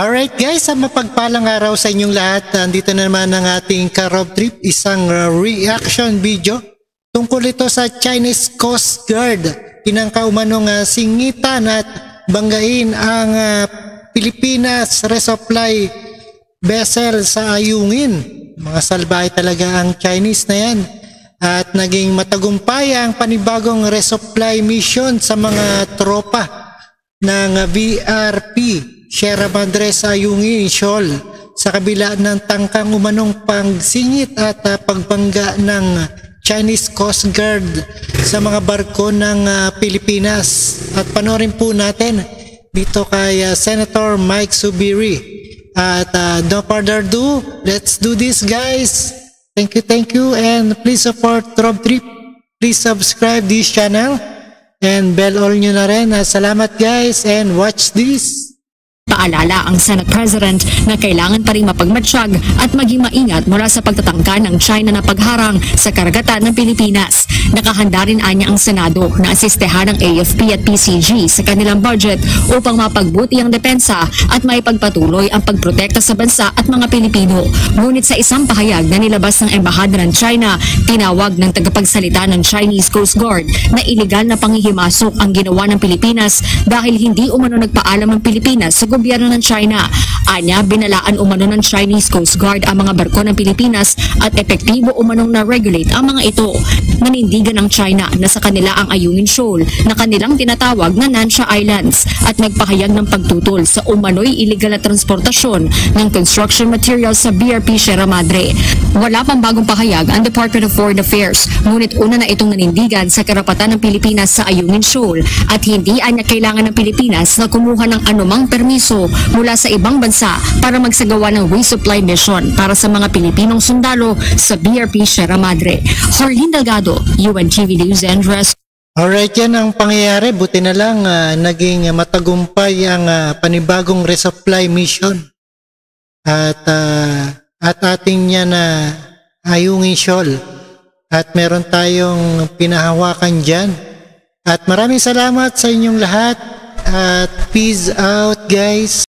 Alright guys, mapagpalang araw sa inyong lahat. Andito na naman ang ating ka-road trip, isang reaction video tungkol ito sa Chinese Coast Guard. Pinangkaumanong singitan at banggain ang Pilipinas resupply vessel sa Ayungin. Mga salbahe talaga ang Chinese na yan. At naging matagumpay ang panibagong resupply mission sa mga tropa ng VRP Sierra Madre sa Ayungin Shoal sa kabila ng tangkang umanong pangsingit at pagbangga ng Chinese Coast Guard sa mga barko ng Pilipinas. At panoorin po natin dito kay Senator Mike Zubiri. At no further ado, let's do this guys. Thank you and please support Road Trip. Please subscribe this channel and bell all nyo na rin. Salamat guys and watch this. Paalala ang Senate President na kailangan pa rin mapagmatsyag at maging maingat mula sa pagtatangka ng China na pagharang sa karagatan ng Pilipinas. Nakahanda rin anya ang Senado na asistehan ng AFP at PCG sa kanilang budget upang mapagbuti ang depensa at maipagpatuloy ang pagprotekta sa bansa at mga Pilipino. Ngunit sa isang pahayag na nilabas ng Embahada ng China, tinawag ng tagapagsalita ng Chinese Coast Guard na iligal na panghihimasok ang ginawa ng Pilipinas dahil hindi umano nagpaalam ang Pilipinas sa gobyerno ng China. Anya, binalaan umano ng Chinese Coast Guard ang mga barko ng Pilipinas at epektibo umanong na-regulate ang mga ito. Nanindigan ng China na sa kanila ang Ayungin Shoal na kanilang tinatawag na Nansha Islands at nagpahayag ng pagtutol sa umano'y iligal na transportasyon ng construction materials sa BRP Sierra Madre. Wala pang bagong pahayag ang Department of Foreign Affairs, ngunit una na itong nanindigan sa karapatan ng Pilipinas sa Ayungin Shoal at hindi anya kailangan ng Pilipinas na kumuha ng anumang permiso mula sa ibang bansa para magsagawa ng resupply mission para sa mga Pilipinong sundalo sa BRP Sierra Madre. Harleen Delgado, UNTV News and Rest. Alright, yan ang pangyayari. Buti na lang naging matagumpay ang panibagong resupply mission. At ating yan na Ayungin Shoal. At meron tayong pinahawakan dyan. At maraming salamat sa inyong lahat. At peace out guys.